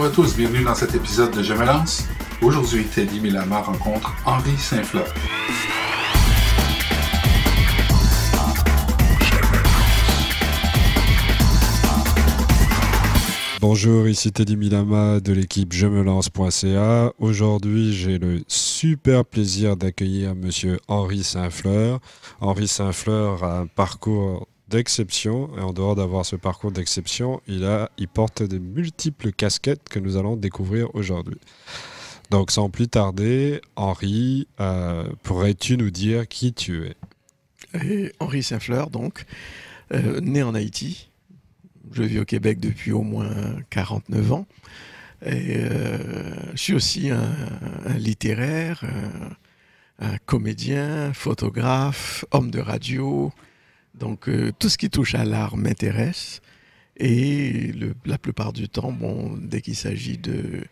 à tous, bienvenue dans cet épisode de Je me lance. Aujourd'hui, Teddy Milama rencontre Henri Saint-Fleur. Bonjour, ici Teddy Milama de l'équipe Je me lance.ca. Aujourd'hui, j'ai le super plaisir d'accueillir monsieur Henri Saint-Fleur. Henri Saint-Fleur a un parcours d'exception et en dehors d'avoir ce parcours d'exception, il porte de multiples casquettes que nous allons découvrir aujourd'hui. Donc sans plus tarder, Henri, pourrais-tu nous dire qui tu es? Henri Saint-Fleur, donc, né en Haïti. Je vis au Québec depuis au moins 49 ans. Et, je suis aussi un littéraire, un comédien, photographe, homme de radio. Donc, tout ce qui touche à l'art m'intéresse. Et la plupart du temps, dès qu'il s'agit de...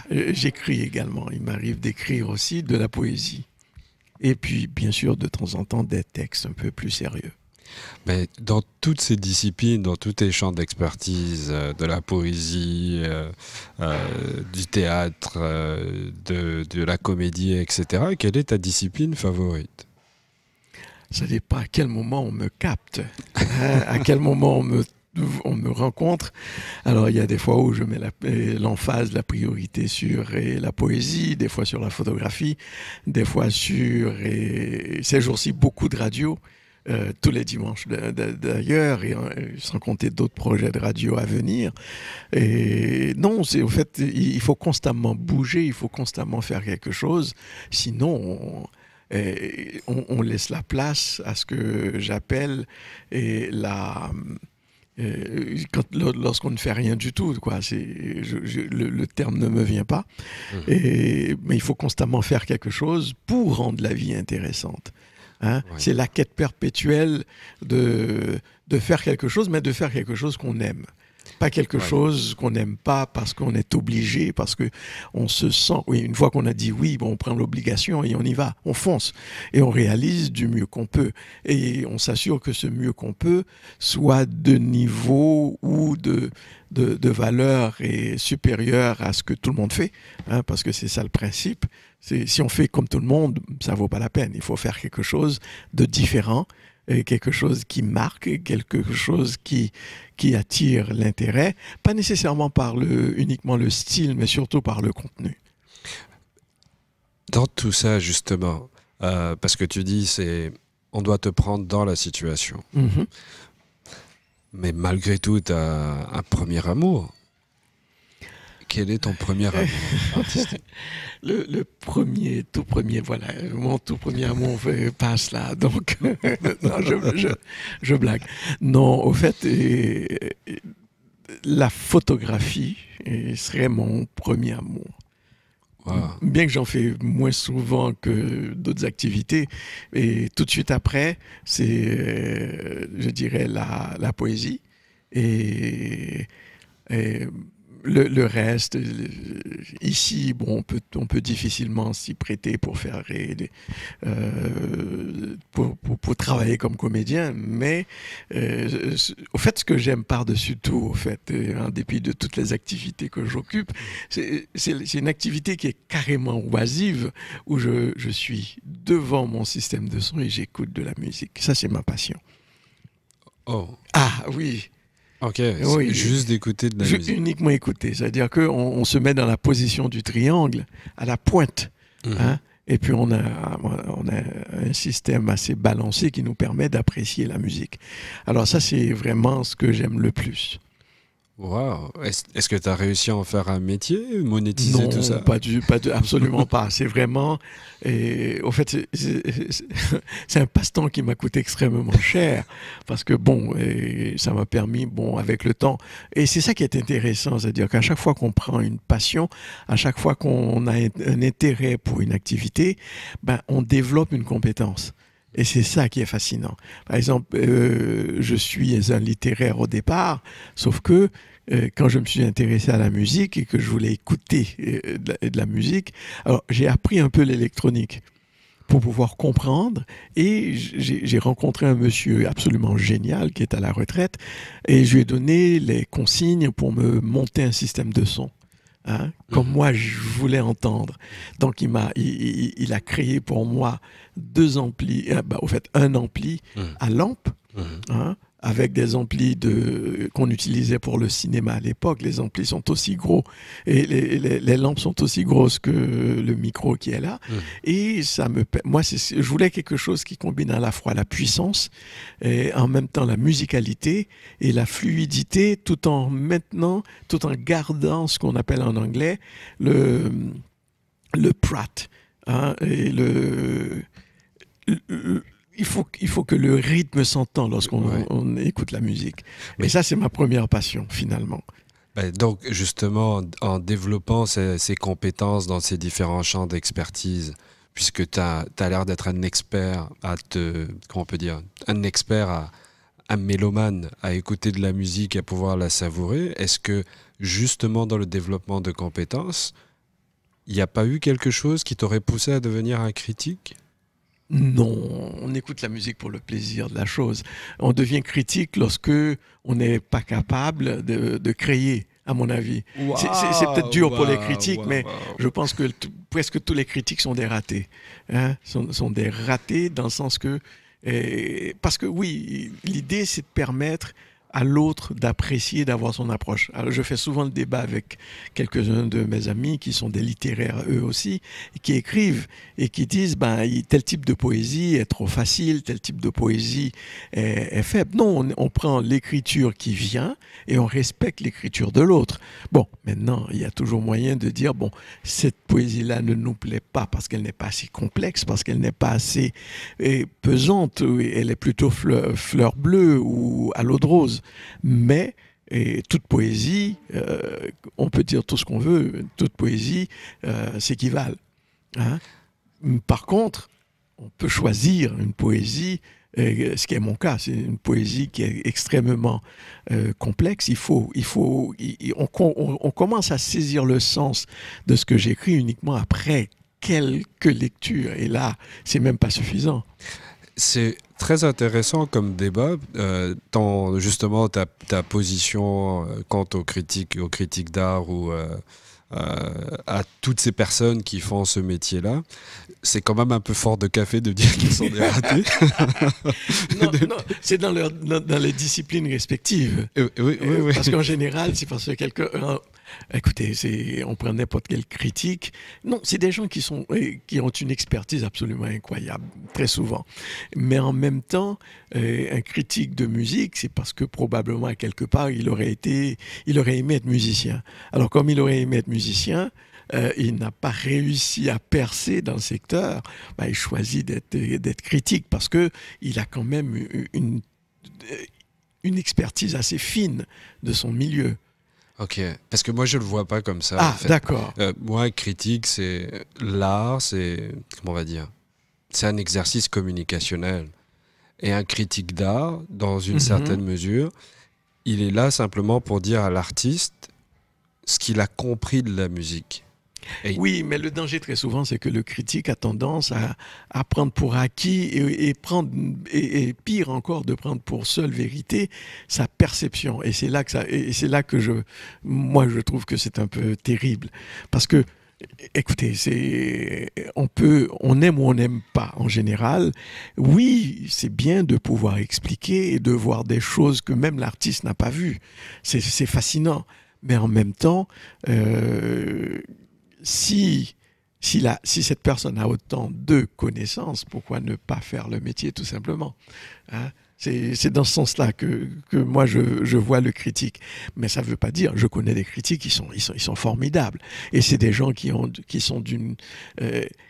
j'écris également. Il m'arrive d'écrire aussi de la poésie. Et puis, bien sûr, de temps en temps, des textes un peu plus sérieux. Mais dans toutes ces disciplines, dans tous tes champs d'expertise, de la poésie, du théâtre, de la comédie, etc., quelle est ta discipline favorite? Ça dépend à quel moment on me capte, à quel moment on me rencontre. Alors, il y a des fois où je mets l'emphase, la priorité sur la poésie, des fois sur la photographie, des fois sur, ces jours-ci, beaucoup de radio, tous les dimanches d'ailleurs, et sans compter d'autres projets de radio à venir. Et non, au fait, il faut constamment bouger, il faut constamment faire quelque chose, sinon... on laisse la place à ce que j'appelle lorsqu'on ne fait rien du tout, quoi. Le terme ne me vient pas. Mais il faut constamment faire quelque chose pour rendre la vie intéressante. Hein? Ouais. C'est la quête perpétuelle de faire quelque chose, mais de faire quelque chose qu'on aime. Pas quelque chose qu'on n'aime pas parce qu'on est obligé, parce qu'on se sent... Oui, une fois qu'on a dit oui, on prend l'obligation et on y va, on fonce. Et on réalise du mieux qu'on peut. Et on s'assure que ce mieux qu'on peut soit de niveau ou de valeur et supérieur à ce que tout le monde fait. Hein, parce que c'est ça le principe. Si on fait comme tout le monde, ça ne vaut pas la peine. Il faut faire quelque chose de différent. Quelque chose qui marque, quelque chose qui attire l'intérêt, pas nécessairement par uniquement le style, mais surtout par le contenu. Dans tout ça, justement, parce que tu dis, on doit te prendre dans la situation. Mm-hmm. Mais malgré tout, tu as un premier amour. Quel est ton premier amour artistique? Le tout premier, voilà, mon tout premier amour passe là, donc non, je blague. Non, au fait, la photographie serait mon premier amour. Wow. Bien que j'en fais moins souvent que d'autres activités, et tout de suite après, c'est, je dirais, la poésie et le reste, ici, on peut difficilement s'y prêter pour faire pour travailler comme comédien, mais au fait, ce que j'aime par-dessus tout, au fait, en dépit de toutes les activités que j'occupe, c'est une activité qui est carrément oisive, où je suis devant mon système de son et j'écoute de la musique. Ça, c'est ma passion. Oh. Ah, oui. Ok, oui, juste d'écouter de la musique. Uniquement écouter, c'est-à-dire qu'on se met dans la position du triangle, à la pointe, hein, et puis on a un système assez balancé qui nous permet d'apprécier la musique. Alors ça, c'est vraiment ce que j'aime le plus. Wow. Est-ce que tu as réussi à en faire un métier, monétiser tout ça? Non, absolument pas. C'est vraiment... au fait, c'est un passe-temps qui m'a coûté extrêmement cher parce que, ça m'a permis, avec le temps... Et c'est ça qui est intéressant, c'est-à-dire qu'à chaque fois qu'on prend une passion, à chaque fois qu'on a un intérêt pour une activité, on développe une compétence. Et c'est ça qui est fascinant. Par exemple, je suis un littéraire au départ, sauf que quand je me suis intéressé à la musique et que je voulais écouter de la musique, alors j'ai appris un peu l'électronique. pour pouvoir comprendre. Et j'ai rencontré un monsieur absolument génial qui est à la retraite et je lui ai donné les consignes pour me monter un système de son. Hein, comme moi je voulais entendre. Donc il a créé pour moi 2 amplis, au fait un ampli à lampe, hein, avec des amplis qu'on utilisait pour le cinéma à l'époque. Les amplis sont aussi gros et les lampes sont aussi grosses que le micro qui est là. Et moi, je voulais quelque chose qui combine à la fois la puissance et en même temps la musicalité et la fluidité, tout en gardant ce qu'on appelle en anglais le prat, hein, et il faut que le rythme s'entende lorsqu'on écoute la musique. Et ça, c'est ma première passion, finalement. Donc, justement, en développant ces compétences dans ces différents champs d'expertise, puisque tu as l'air d'être un expert un mélomane à écouter de la musique et à pouvoir la savourer, est-ce que, justement, dans le développement de compétences, il n'y a pas eu quelque chose qui t'aurait poussé à devenir un critique ? Non, on écoute la musique pour le plaisir de la chose. On devient critique lorsque on n'est pas capable de créer, à mon avis. C'est peut-être dur pour les critiques, mais je pense que presque tous les critiques sont des ratés. Hein, sont des ratés dans le sens que... parce que oui, l'idée c'est de permettre à l'autre d'apprécier, d'avoir son approche. Alors, je fais souvent le débat avec quelques-uns de mes amis qui sont des littéraires eux aussi, et qui écrivent et qui disent tel type de poésie est trop facile, tel type de poésie est faible. Non, on prend l'écriture qui vient et on respecte l'écriture de l'autre. Bon, maintenant, il y a toujours moyen de dire, cette poésie-là ne nous plaît pas parce qu'elle n'est pas assez complexe, parce qu'elle n'est pas assez pesante, elle est plutôt fleur bleue ou à l'eau de rose. Mais toute poésie, on peut dire tout ce qu'on veut, toute poésie s'équivalent. Hein? Par contre, on peut choisir une poésie, ce qui est mon cas, c'est une poésie qui est extrêmement complexe. On commence à saisir le sens de ce que j'écris uniquement après quelques lectures. Et là, c'est même pas suffisant. C'est très intéressant comme débat, justement ta position quant aux critiques d'art ou à toutes ces personnes qui font ce métier-là. C'est quand même un peu fort de café de dire qu'ils sont des ratés. Non, c'est dans les disciplines respectives. Oui. Parce qu'en général, c'est parce que quelqu'un... Écoutez, on prend n'importe quelle critique. Non, c'est des gens qui ont une expertise absolument incroyable, très souvent. Mais en même temps, un critique de musique, c'est parce que probablement, à quelque part, il aurait aimé être musicien. Alors, comme il aurait aimé être musicien, il n'a pas réussi à percer dans le secteur, il choisit d'être critique parce qu'il a quand même une expertise assez fine de son milieu. Ok, parce que moi je le vois pas comme ça. Ah, en fait. D'accord. Moi, critique, c'est l'art, comment on va dire, c'est un exercice communicationnel. Et un critique d'art, dans une certaine mesure, il est là simplement pour dire à l'artiste ce qu'il a compris de la musique. Oui, mais le danger très souvent, c'est que le critique a tendance à prendre pour acquis et pire encore, de prendre pour seule vérité sa perception. Et c'est là que moi je trouve que c'est un peu terrible. Parce que, écoutez, on aime ou on n'aime pas en général. Oui, c'est bien de pouvoir expliquer et de voir des choses que même l'artiste n'a pas vues. C'est fascinant. Mais en même temps, si cette personne a autant de connaissances, pourquoi ne pas faire le métier tout simplement, hein? C'est dans ce sens-là que moi je vois le critique. Mais ça ne veut pas dire, je connais des critiques qui sont formidables. Et c'est des gens qui sont d'une...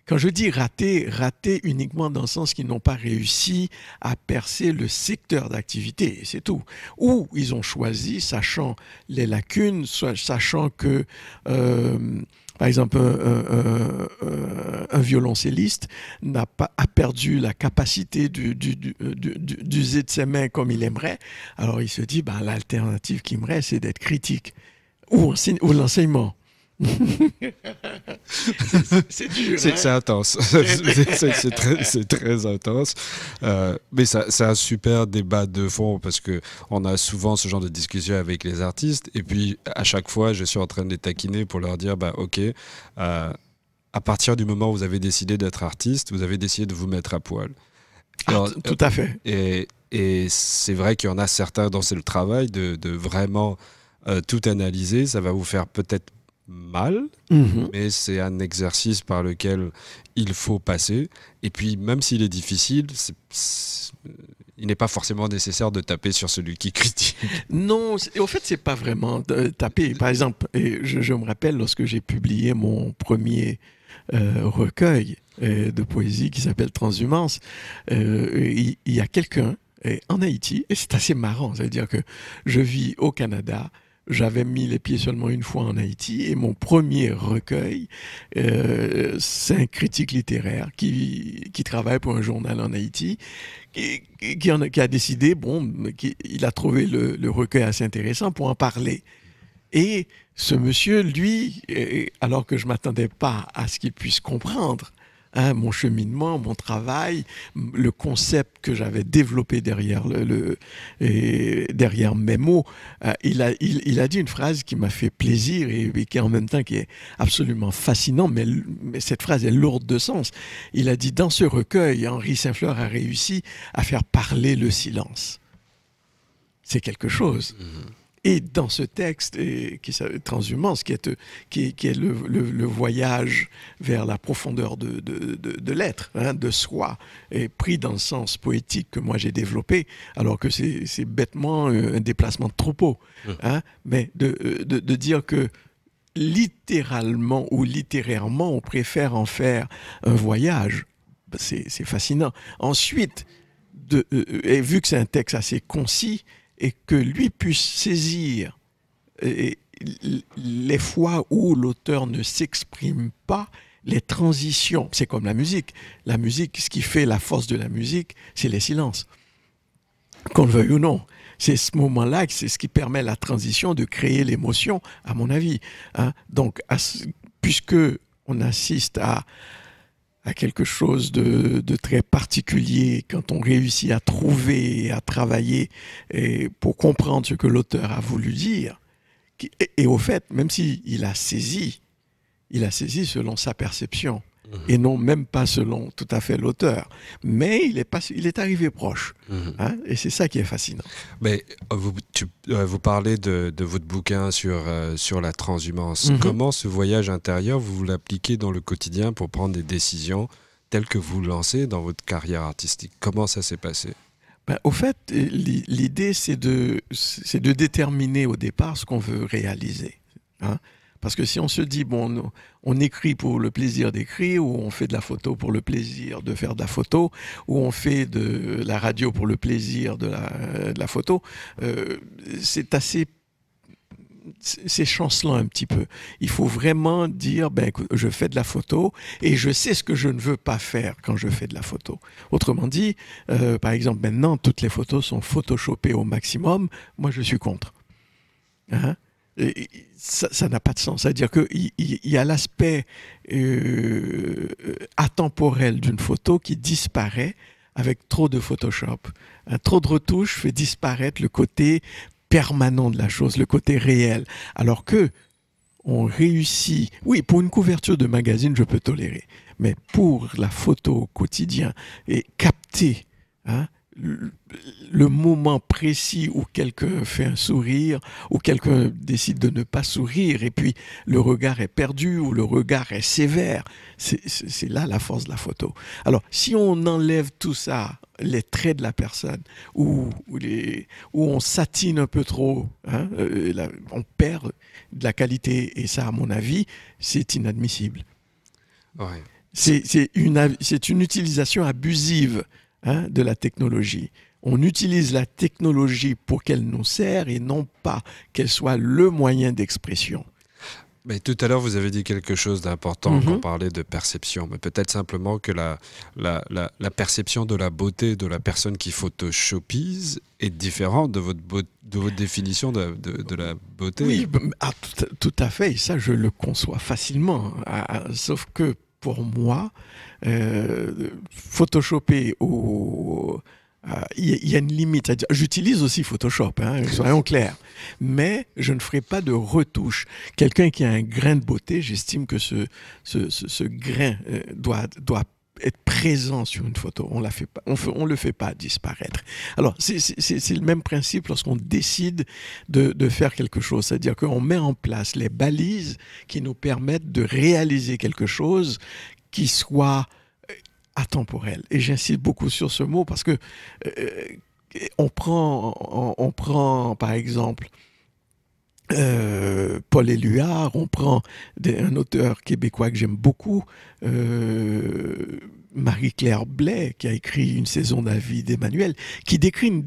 quand je dis ratés uniquement dans le sens qu'ils n'ont pas réussi à percer le secteur d'activité, c'est tout. Ou ils ont choisi, sachant les lacunes, sachant que... par exemple, un violoncelliste a perdu la capacité d'user de ses mains comme il aimerait. Alors il se dit, l'alternative qui me reste, c'est d'être critique ou l'enseignement. C'est dur. C'est intense. C'est très intense. Mais c'est un super débat de fond parce qu'on a souvent ce genre de discussion avec les artistes. Et puis, à chaque fois, je suis en train de les taquiner pour leur dire, bah, OK, à partir du moment où vous avez décidé d'être artiste, vous avez décidé de vous mettre à poil. Alors, tout à fait. Et c'est vrai qu'il y en a certains dont c'est le travail de vraiment tout analyser. Ça va vous faire peut-être mal, mais c'est un exercice par lequel il faut passer. Et puis, même s'il est difficile, il n'est pas forcément nécessaire de taper sur celui qui critique. Non, au fait, c'est pas vraiment taper. Par exemple, je me rappelle lorsque j'ai publié mon premier recueil de poésie qui s'appelle Transhumance, il y a quelqu'un en Haïti, et c'est assez marrant, c'est-à-dire que je vis au Canada, j'avais mis les pieds seulement une fois en Haïti, et mon premier recueil, c'est un critique littéraire qui travaille pour un journal en Haïti, qui a décidé, il a trouvé le recueil assez intéressant pour en parler. Et ce monsieur, lui, alors que je ne m'attendais pas à ce qu'il puisse comprendre mon cheminement, mon travail, le concept que j'avais développé derrière, derrière mes mots, il a dit une phrase qui m'a fait plaisir et qui en même temps qui est absolument fascinant, mais cette phrase est lourde de sens. Il a dit, dans ce recueil, Henri Saint-Fleur a réussi à faire parler le silence. C'est quelque chose. Et dans ce texte, qui s'appelle Transhumance, qui est le voyage vers la profondeur de l'être, de soi, et pris dans le sens poétique que moi j'ai développé, alors que c'est bêtement un déplacement de troupeau. Mais de dire que littéralement ou littérairement, on préfère en faire un voyage, c'est fascinant. Ensuite, et vu que c'est un texte assez concis, et que lui puisse saisir les fois où l'auteur ne s'exprime pas, les transitions. C'est comme la musique. La musique, ce qui fait la force de la musique, c'est les silences. Qu'on le veuille ou non. C'est ce moment-là, c'est ce qui permet la transition de créer l'émotion, à mon avis. Donc, puisque on assiste à quelque chose de très particulier quand on réussit à trouver et à travailler pour comprendre ce que l'auteur a voulu dire. Et au fait, même s'il a saisi selon sa perception et non même pas selon tout à fait l'auteur. Mais il est arrivé proche. Et c'est ça qui est fascinant. Mais vous parlez de votre bouquin sur la transhumance. Comment ce voyage intérieur, vous l'appliquez dans le quotidien pour prendre des décisions telles que vous lancez dans votre carrière artistique? Comment ça s'est passé? Au fait, l'idée, c'est de déterminer au départ ce qu'on veut réaliser. Parce que si on se dit, on écrit pour le plaisir d'écrire, ou on fait de la photo pour le plaisir de faire de la photo, ou on fait de la radio pour le plaisir de la photo, c'est chancelant un petit peu. Il faut vraiment dire, je fais de la photo et je sais ce que je ne veux pas faire quand je fais de la photo. Autrement dit, par exemple, maintenant, toutes les photos sont photoshopées au maximum. Moi, je suis contre. Et ça n'a pas de sens. C'est-à-dire qu'il y a l'aspect atemporel d'une photo qui disparaît avec trop de Photoshop. Trop de retouches fait disparaître le côté permanent de la chose, le côté réel. Alors que on réussit... Oui, pour une couverture de magazine, je peux tolérer. Mais pour la photo au quotidien, et capter le moment précis où quelqu'un fait un sourire, où quelqu'un décide de ne pas sourire, et puis le regard est perdu, ou le regard est sévère, c'est là la force de la photo. Alors, si on enlève tout ça, les traits de la personne, où on satine un peu trop, on perd de la qualité, et ça, à mon avis, c'est inadmissible. Ouais. C'est une utilisation abusive de la technologie. On utilise la technologie pour qu'elle nous sert et non pas qu'elle soit le moyen d'expression. Mais tout à l'heure, vous avez dit quelque chose d'important quand on parlait de perception. Mais peut-être simplement que la perception de la beauté de la personne qui photoshopise est différente de votre définition de la beauté. Oui, tout à fait. Et ça, je le conçois facilement. Sauf que pour moi, photoshopper il y a une limite. J'utilise aussi Photoshop, hein, soyons clairs. Mais je ne ferai pas de retouche. Quelqu'un qui a un grain de beauté, j'estime que ce grain doit être présent sur une photo. On le fait pas disparaître. Alors, c'est le même principe lorsqu'on décide de faire quelque chose. C'est-à-dire qu'on met en place les balises qui nous permettent de réaliser quelque chose qui soit atemporel. Et j'insiste beaucoup sur ce mot parce que on prend par exemple Paul Éluard, on prend un auteur québécois que j'aime beaucoup, Marie-Claire Blais, qui a écrit Une saison de la vie d'Emmanuel, qui décrit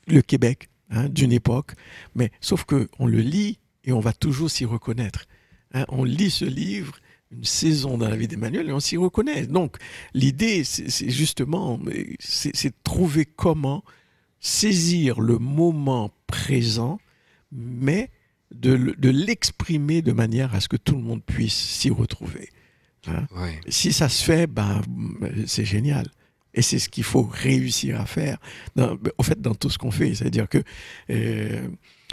le Québec d'une époque, mais sauf qu'on le lit et on va toujours s'y reconnaître. On lit ce livre, Une saison dans la vie d'Emmanuel, et on s'y reconnaît. Donc, l'idée, c'est justement, c'est de trouver comment saisir le moment présent, mais de l'exprimer de manière à ce que tout le monde puisse s'y retrouver. Ouais. Si ça se fait, c'est génial. Et c'est ce qu'il faut réussir à faire, dans tout ce qu'on fait. C'est-à-dire que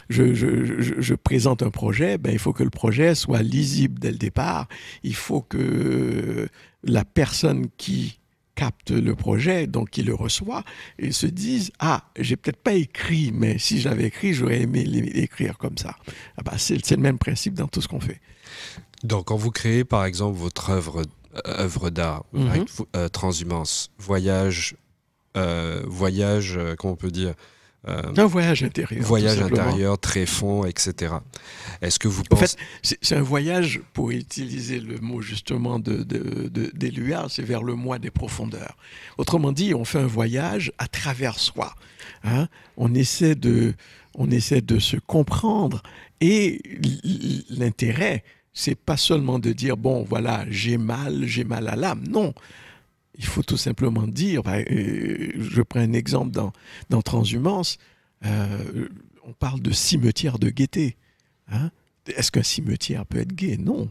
je présente un projet, il faut que le projet soit lisible dès le départ. Il faut que la personne qui capte le projet, donc qui le reçoit, et se dise « Ah, j'ai peut-être pas écrit, mais si je l'avais écrit, j'aurais aimé l'écrire comme ça. » C'est le même principe dans tout ce qu'on fait. Donc, quand vous créez, par exemple, votre œuvre d'art, transhumance, voyage, comment on peut dire, un voyage intérieur. Voyage intérieur, tréfonds, etc. Est-ce que vous pensez... En fait, c'est un voyage, pour utiliser le mot justement d'Éluard, c'est vers le moi des profondeurs. Autrement dit, on fait un voyage à travers soi. On essaie de se comprendre, et l'intérêt, c'est pas seulement de dire, bon, voilà, j'ai mal à l'âme. Non. Il faut tout simplement dire, je prends un exemple dans Transhumance, on parle de cimetière de gaieté. Est-ce qu'un cimetière peut être gai? Non.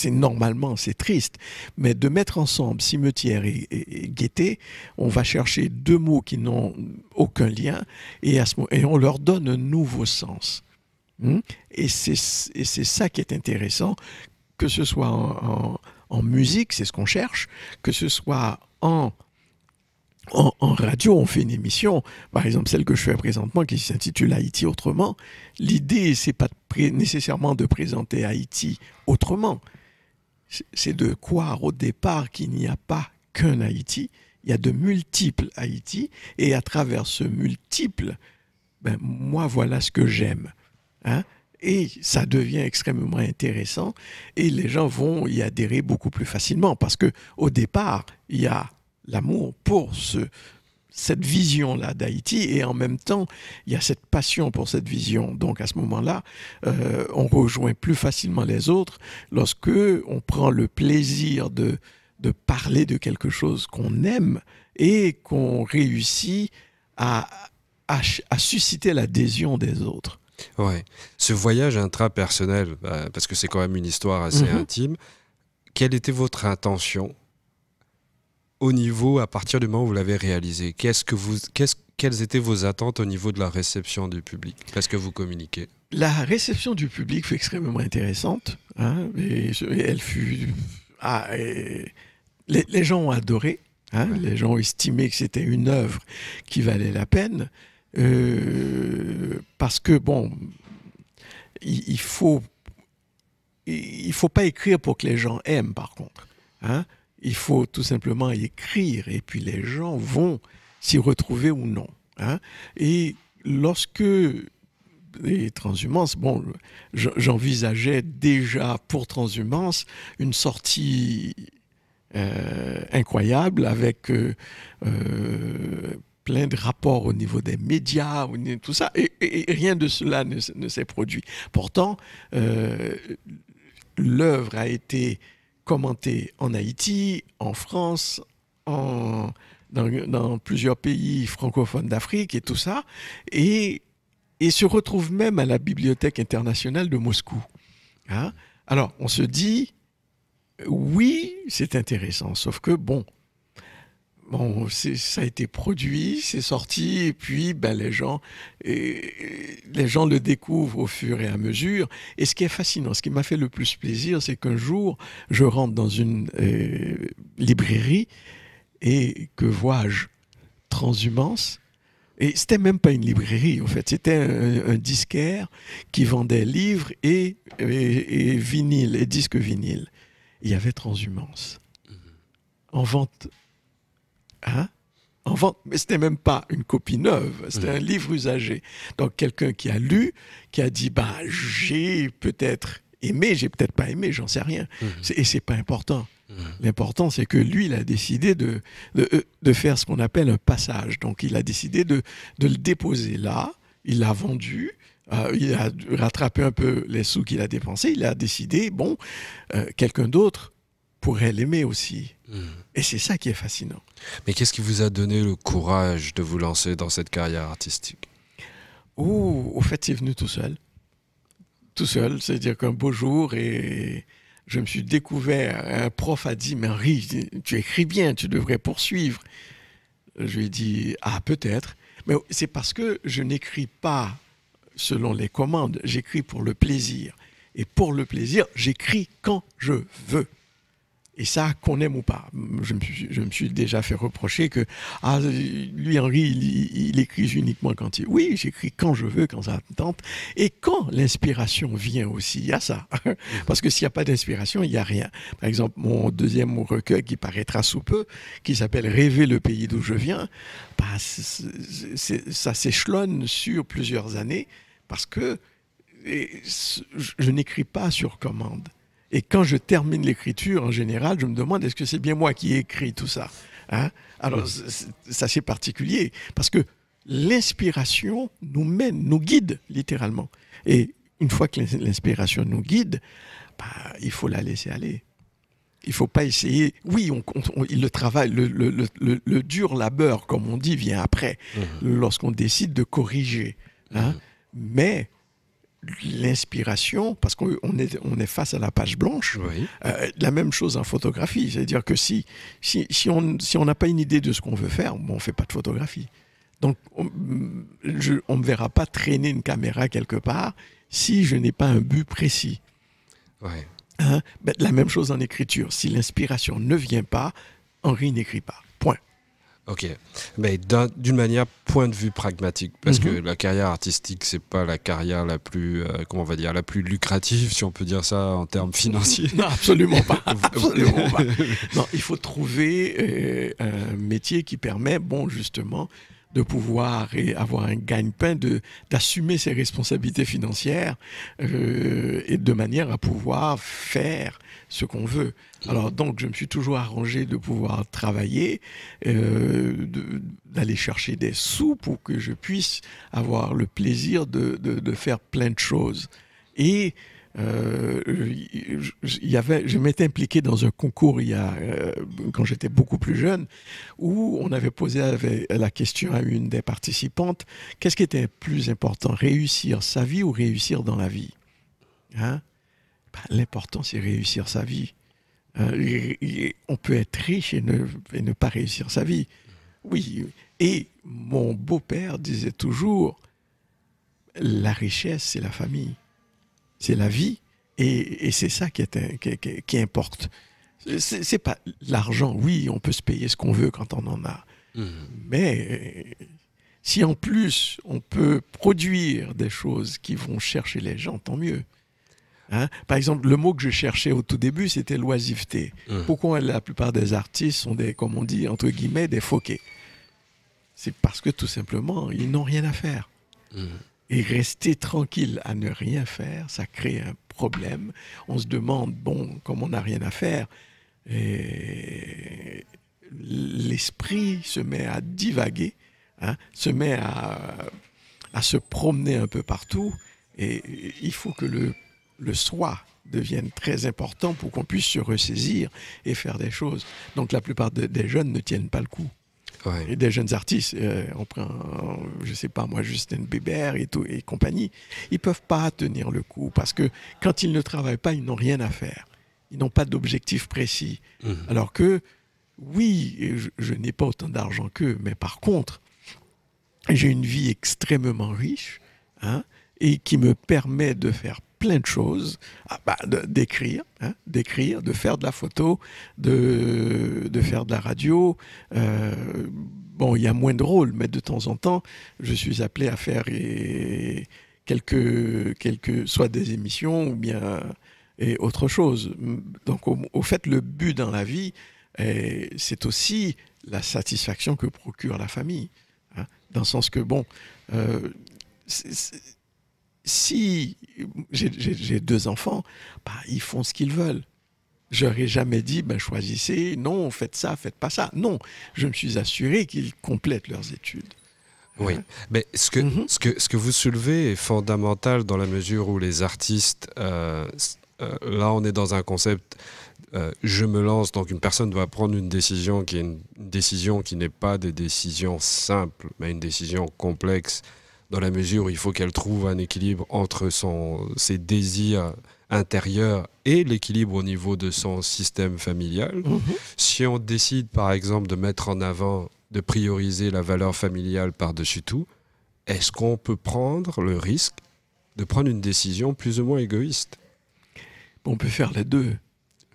Normalement, c'est triste. Mais de mettre ensemble cimetière et gaieté, on va chercher deux mots qui n'ont aucun lien, et on leur donne un nouveau sens. Et c'est ça qui est intéressant, que ce soit en musique, c'est ce qu'on cherche, que ce soit en radio, on fait une émission, par exemple celle que je fais présentement, qui s'intitule Haïti autrement. L'idée, c'est pas nécessairement de présenter Haïti autrement, c'est de croire au départ qu'il n'y a pas qu'un Haïti, il y a de multiples Haïti, et à travers ce multiple, moi voilà ce que j'aime. Et ça devient extrêmement intéressant, et les gens vont y adhérer beaucoup plus facilement, parce que au départ, il y a l'amour pour cette vision-là d'Haïti, et en même temps, il y a cette passion pour cette vision. Donc à ce moment-là, on rejoint plus facilement les autres lorsque on prend le plaisir de parler de quelque chose qu'on aime, et qu'on réussit à susciter l'adhésion des autres. Ouais. Ce voyage intrapersonnel, parce que c'est quand même une histoire assez intime, quelle était votre intention au niveau, à partir du moment où vous l'avez réalisé? Quelles étaient vos attentes au niveau de la réception du public? Parce que vous communiquez. La réception du public fut extrêmement intéressante. Et elle fut... les gens ont adoré. Les gens ont estimé que c'était une œuvre qui valait la peine. Parce que, bon, il faut pas écrire pour que les gens aiment, par contre. Il faut tout simplement écrire, et puis les gens vont s'y retrouver ou non. Et lorsque les Transhumances, bon, j'envisageais déjà pour Transhumance une sortie incroyable, avec plein de rapports au niveau des médias, tout ça, et rien de cela ne s'est produit. Pourtant, l'œuvre a été commentée en Haïti, en France, dans plusieurs pays francophones d'Afrique et tout ça, et se retrouve même à la Bibliothèque internationale de Moscou. Hein? Alors, on se dit, oui, c'est intéressant, sauf que, bon, ça a été produit, c'est sorti, et puis les gens le découvrent au fur et à mesure. Et ce qui est fascinant, ce qui m'a fait le plus plaisir, c'est qu'un jour, je rentre dans une librairie, et que vois-je? Transhumance. Et c'était même pas une librairie, en fait. C'était un disquaire qui vendait livres et vinyles, et disques vinyles. Il y avait Transhumance. En vente. Hein? En vente. Mais c'était même pas une copie neuve. C'était un livre usagé. Donc, quelqu'un qui a lu, qui a dit, j'ai peut-être aimé, j'ai peut-être pas aimé, j'en sais rien. Et c'est pas important. L'important, c'est que lui, il a décidé de faire ce qu'on appelle un passage. Donc, il a décidé de le déposer là, il l'a vendu, il a rattrapé un peu les sous qu'il a dépensés, il a décidé, quelqu'un d'autre pourrait l'aimer aussi. Et c'est ça qui est fascinant. Mais qu'est-ce qui vous a donné le courage de vous lancer dans cette carrière artistique? Au fait, c'est venu tout seul. Tout seul, c'est-à-dire qu'un beau jour, je me suis découvert, un prof a dit, mais Henri, tu écris bien, tu devrais poursuivre. Je lui ai dit, peut-être. Mais c'est parce que je n'écris pas selon les commandes, j'écris pour le plaisir. Et pour le plaisir, j'écris quand je veux. Et ça, qu'on aime ou pas. Je me suis déjà fait reprocher que, lui, Henri, il écrit uniquement quand il... Oui, j'écris quand je veux, quand ça me tente. Et quand l'inspiration vient aussi, il y a ça. Parce que s'il n'y a pas d'inspiration, il n'y a rien. Par exemple, mon deuxième recueil qui paraîtra sous peu, qui s'appelle « Rêver le pays d'où je viens », ça s'échelonne sur plusieurs années parce que je n'écris pas sur commande. Et quand je termine l'écriture, en général, je me demande est-ce que c'est bien moi qui ai écrit tout ça, hein? Alors, ça c'est particulier, parce que l'inspiration nous guide littéralement. Et une fois que l'inspiration nous guide, il faut la laisser aller. Il ne faut pas essayer... Oui, le travail, le dur labeur, comme on dit, vient après, lorsqu'on décide de corriger. Hein? Mais... l'inspiration, parce qu'on est face à la page blanche, la même chose en photographie, c'est-à-dire que si on n'a pas une idée de ce qu'on veut faire, on ne fait pas de photographie. Donc on ne me verra pas traîner une caméra quelque part si je n'ai pas un but précis. Hein? La même chose en écriture, si l'inspiration ne vient pas, Henri n'écrit pas, point. Ok, mais d'une manière point de vue pragmatique, parce que la carrière artistique, c'est pas la carrière la plus, comment on va dire, la plus lucrative, si on peut dire ça en termes financiers. Non, absolument pas. Absolument pas. Non, il faut trouver un métier qui permet, justement, de pouvoir avoir un gagne-pain, d'assumer ses responsabilités financières et de manière à pouvoir faire ce qu'on veut. Alors donc, je me suis toujours arrangé de pouvoir travailler, d'aller chercher des sous pour que je puisse avoir le plaisir de faire plein de choses. Et je m'étais impliqué dans un concours quand j'étais beaucoup plus jeune, où on avait posé la question à une des participantes, qu'est-ce qui était plus important, réussir sa vie ou réussir dans la vie, hein? L'important, c'est réussir sa vie. On peut être riche et ne pas réussir sa vie. Oui, et mon beau-père disait toujours, la richesse, c'est la famille. C'est la vie, et c'est ça qui importe. C'est pas l'argent, oui, on peut se payer ce qu'on veut quand on en a. Mais si en plus on peut produire des choses qui vont chercher les gens, tant mieux. Hein? Par exemple, le mot que je cherchais au tout début, c'était l'oisiveté. Pourquoi la plupart des artistes sont comme on dit, entre guillemets, des foqués? C'est parce que tout simplement, ils n'ont rien à faire. Et rester tranquille à ne rien faire, ça crée un problème. On se demande, comme on n'a rien à faire, l'esprit se met à divaguer, hein, se met à se promener un peu partout. Et il faut que le soi deviennent très importants pour qu'on puisse se ressaisir et faire des choses. Donc la plupart des jeunes ne tiennent pas le coup. Ouais. Et des jeunes artistes, on prend, je sais pas moi, Justin Bieber et compagnie, ils peuvent pas tenir le coup parce que quand ils ne travaillent pas, ils n'ont rien à faire. Ils n'ont pas d'objectif précis. Alors que, oui, je n'ai pas autant d'argent qu'eux, mais par contre, j'ai une vie extrêmement riche, hein, et qui me permet de faire plein de choses, d'écrire, de faire de la photo, de faire de la radio. Bon, il y a moins de rôles, mais de temps en temps, je suis appelé à faire soit des émissions ou bien autre chose. Donc, au fait, le but dans la vie, c'est aussi la satisfaction que procure la famille. Hein, dans le sens que, bon, si j'ai 2 enfants, ils font ce qu'ils veulent. Je n'aurais jamais dit, choisissez, non, faites ça, faites pas ça. Non, je me suis assuré qu'ils complètent leurs études. Oui, mais ce que vous soulevez est fondamental dans la mesure où les artistes, là on est dans un concept, je me lance, donc une personne doit prendre une décision qui est une décision qui n'est pas des décisions simples, mais une décision complexe, dans la mesure où il faut qu'elle trouve un équilibre entre ses désirs intérieurs et l'équilibre au niveau de son système familial. Si on décide par exemple de mettre en avant, de prioriser la valeur familiale par-dessus tout, est-ce qu'on peut prendre le risque de prendre une décision plus ou moins égoïste? On peut faire les deux.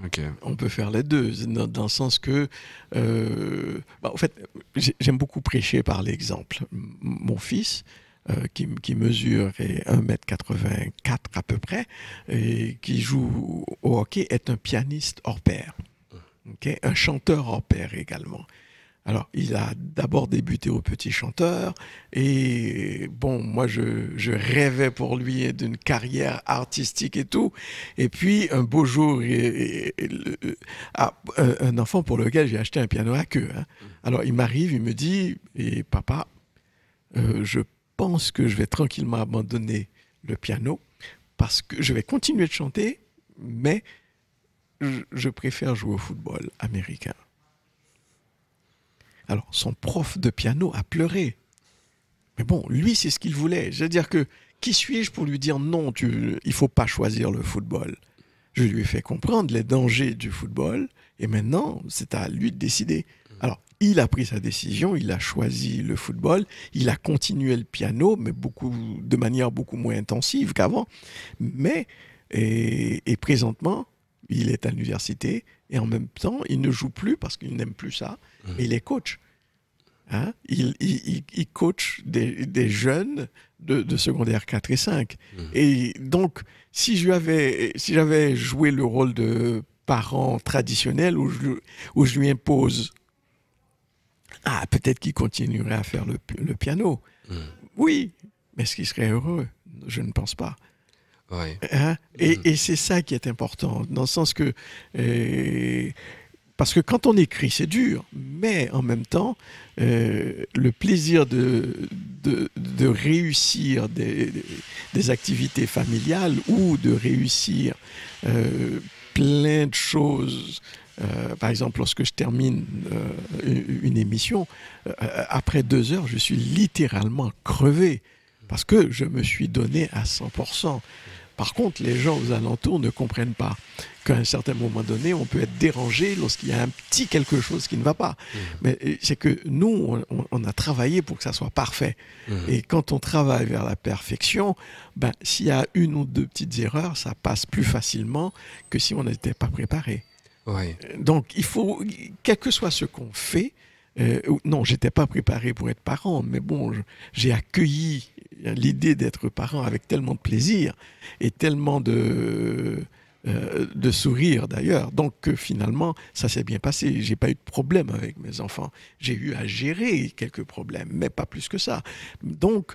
Okay. On peut faire les deux, dans le sens que, en fait, j'aime beaucoup prêcher par l'exemple. Mon fils, qui mesure 1,84 m à peu près, et qui joue au hockey, est un pianiste hors pair. Okay? Un chanteur hors pair également. Alors, il a d'abord débuté au Petit Chanteur, et bon, moi, je rêvais pour lui d'une carrière artistique et tout. Et puis, un beau jour, un enfant pour lequel j'ai acheté un piano à queue. Hein. Alors, il m'arrive, il me dit, papa, je pense que je vais tranquillement abandonner le piano parce que je vais continuer de chanter, mais je préfère jouer au football américain. Alors, son prof de piano a pleuré. Mais bon, lui, c'est ce qu'il voulait. C'est-à-dire que, qui suis-je pour lui dire non, il ne faut pas choisir le football? Je lui ai fait comprendre les dangers du football, et maintenant, c'est à lui de décider. Alors, il a pris sa décision, il a choisi le football, il a continué le piano, mais de manière beaucoup moins intensive qu'avant. Mais, et présentement, il est à l'université, et en même temps, il ne joue plus parce qu'il n'aime plus ça, et il est coach. Hein? Il coach des jeunes de secondaire 4 et 5. Et donc, si j'avais joué le rôle de parent traditionnel où je lui impose, peut-être qu'il continuerait à faire le piano. Oui, mais est-ce qu'il serait heureux? Je ne pense pas. Ouais. Hein? Et c'est ça qui est important, dans le sens que... parce que quand on écrit, c'est dur, mais en même temps, le plaisir de réussir des activités familiales ou de réussir plein de choses. Par exemple, lorsque je termine une émission, après 2 heures, je suis littéralement crevé parce que je me suis donné à 100%. Par contre, les gens aux alentours ne comprennent pas qu'à un certain moment donné, on peut être dérangé lorsqu'il y a un petit quelque chose qui ne va pas. Mais c'est que nous, on a travaillé pour que ça soit parfait. Et quand on travaille vers la perfection, s'il y a 1 ou 2 petites erreurs, ça passe plus facilement que si on n'était pas préparé. Ouais. Donc, il faut, quel que soit ce qu'on fait, non, j'étais pas préparé pour être parent, mais bon, j'ai accueilli l'idée d'être parent avec tellement de plaisir et tellement de sourire d'ailleurs. Donc finalement, ça s'est bien passé. J'ai pas eu de problème avec mes enfants. J'ai eu à gérer quelques problèmes, mais pas plus que ça. Donc,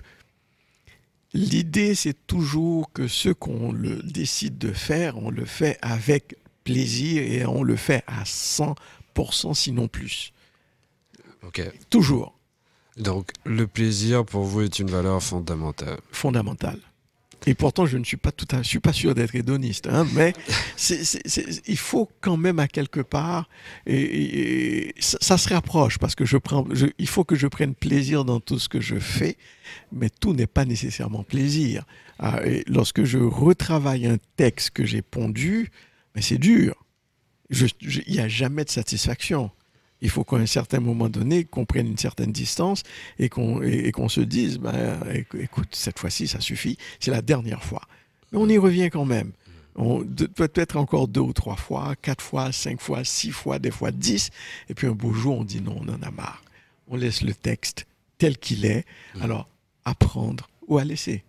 l'idée, c'est toujours que ce qu'on décide de faire, on le fait avec plaisir et on le fait à 100%, sinon plus. Ok. Toujours. Donc, le plaisir pour vous est une valeur fondamentale. Fondamentale. Et pourtant, je ne suis pas je suis pas sûr d'être hédoniste, hein, mais il faut quand même à quelque part, et ça se rapproche parce que il faut que je prenne plaisir dans tout ce que je fais, mais tout n'est pas nécessairement plaisir. Et lorsque je retravaille un texte que j'ai pondu, mais c'est dur. Il n'y a jamais de satisfaction. Il faut qu'à un certain moment donné, qu'on prenne une certaine distance et qu'on se dise, ben, écoute, cette fois-ci, ça suffit, c'est la dernière fois. Mais on y revient quand même. Peut-être encore 2 ou 3 fois, 4 fois, 5 fois, 6 fois, des fois 10. Et puis un beau jour, on dit non, on en a marre. On laisse le texte tel qu'il est. Alors, à prendre ou à laisser.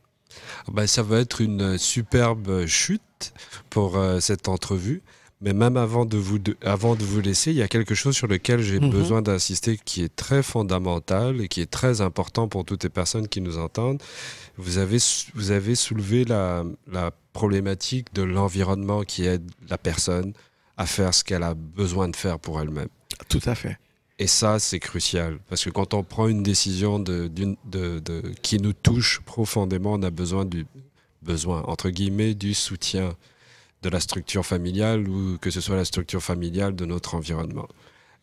Ben, ça va être une superbe chute pour cette entrevue. Mais même avant de vous laisser, il y a quelque chose sur lequel j'ai besoin d'insister qui est très fondamental et qui est très important pour toutes les personnes qui nous entendent. Vous avez soulevé la problématique de l'environnement qui aide la personne à faire ce qu'elle a besoin de faire pour elle-même. Tout à fait. Et ça, c'est crucial. Parce que quand on prend une décision qui nous touche profondément, on a besoin, entre guillemets, du soutien de la structure familiale ou que ce soit la structure familiale de notre environnement.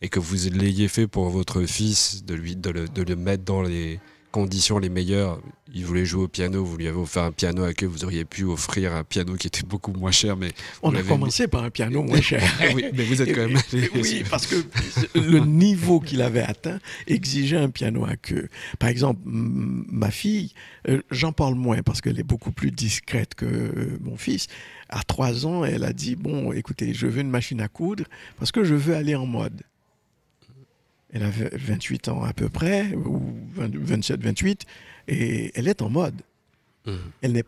Et que vous l'ayez fait pour votre fils, de le mettre dans les conditions les meilleures. Il voulait jouer au piano, vous lui avez offert un piano à queue, vous auriez pu offrir un piano qui était beaucoup moins cher. Mais on a commencé par un piano moins cher. Oui, mais vous êtes quand même allé... Oui, parce que le niveau qu'il avait atteint exigeait un piano à queue. Par exemple, ma fille, j'en parle moins parce qu'elle est beaucoup plus discrète que mon fils. À 3 ans, elle a dit, bon, écoutez, je veux une machine à coudre parce que je veux aller en mode. Elle a 28 ans à peu près, ou 27, 28, et elle est en mode. Elle n'est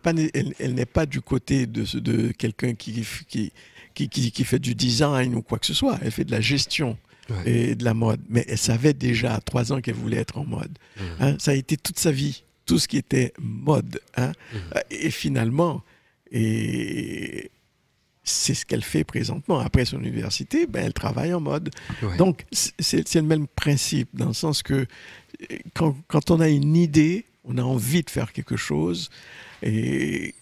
pas du côté de quelqu'un qui fait du design ou quoi que ce soit. Elle fait de la gestion et de la mode. Mais elle savait déjà à 3 ans qu'elle voulait être en mode. Hein, ça a été toute sa vie, tout ce qui était mode. Hein. Et finalement, c'est ce qu'elle fait présentement. Après son université, ben, elle travaille en mode. Ouais. Donc, c'est le même principe, dans le sens que quand on a une idée, on a envie de faire quelque chose, et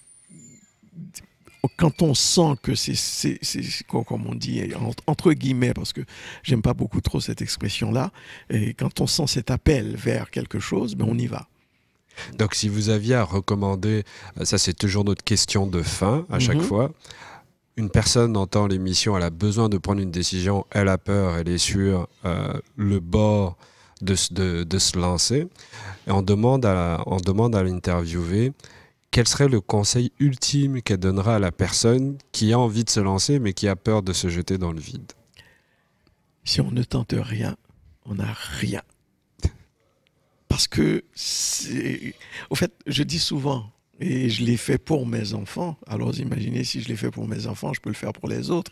quand on sent que c'est comme on dit, entre guillemets, parce que j'aime pas beaucoup trop cette expression-là, et quand on sent cet appel vers quelque chose, ben, on y va. Donc, si vous aviez à recommander, ça c'est toujours notre question de fin à chaque fois, une personne entend l'émission, elle a besoin de prendre une décision, elle a peur, elle est sur le bord de se lancer. Et on demande à l'interviewée quel serait le conseil ultime qu'elle donnera à la personne qui a envie de se lancer mais qui a peur de se jeter dans le vide. Si on ne tente rien, on n'a rien. Parce que, au fait, je dis souvent, et je l'ai fait pour mes enfants. Alors imaginez, si je l'ai fait pour mes enfants, je peux le faire pour les autres.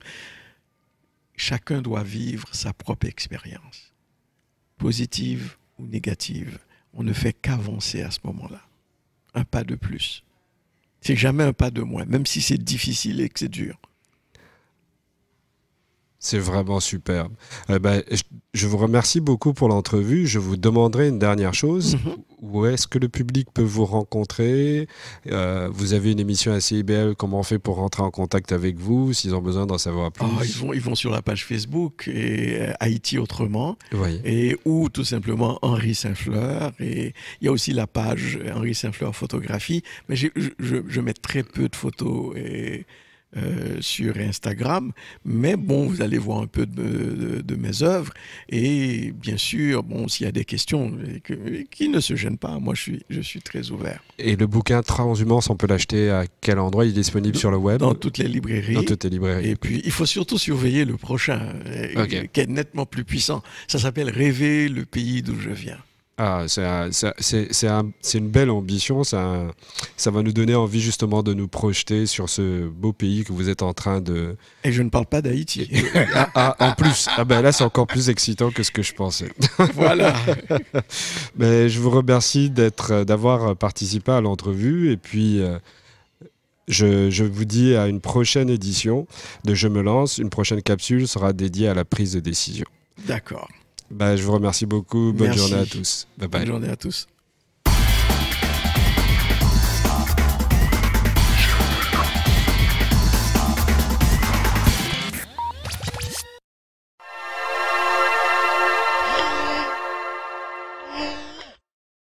Chacun doit vivre sa propre expérience, positive ou négative. On ne fait qu'avancer à ce moment-là. Un pas de plus. C'est jamais un pas de moins, même si c'est difficile et que c'est dur. C'est vraiment superbe. Je vous remercie beaucoup pour l'entrevue. Je vous demanderai une dernière chose. Où est-ce que le public peut vous rencontrer? Vous avez une émission à CIBL. Comment on fait pour rentrer en contact avec vous s'ils ont besoin d'en savoir plus? Ils vont sur la page Facebook et Haïti Autrement, ou tout simplement Henri Saint-Fleur. Et il y a aussi la page Henri Saint-Fleur Photographie. Mais je mets très peu de photos sur Instagram, mais bon, vous allez voir un peu de mes œuvres, et bien sûr, bon, s'il y a des questions, qui ne se gênent pas, moi je suis très ouvert. Et le bouquin Transhumance, on peut l'acheter à quel endroit? Il est disponible sur le web? Dans toutes les librairies. Dans toutes les librairies. Et puis, il faut surtout surveiller le prochain, qui est nettement plus puissant. Ça s'appelle Rêver le pays d'où je viens. Ah, c'est une belle ambition, ça va nous donner envie justement de nous projeter sur ce beau pays que vous êtes en train de... Et je ne parle pas d'Haïti. En plus, là c'est encore plus excitant que ce que je pensais. Voilà. Mais je vous remercie d'avoir participé à l'entrevue, et puis je vous dis à une prochaine édition de Je me lance. Une prochaine capsule sera dédiée à la prise de décision. D'accord. Je vous remercie beaucoup. Bonne journée à tous. Bye bye. Bonne journée à tous.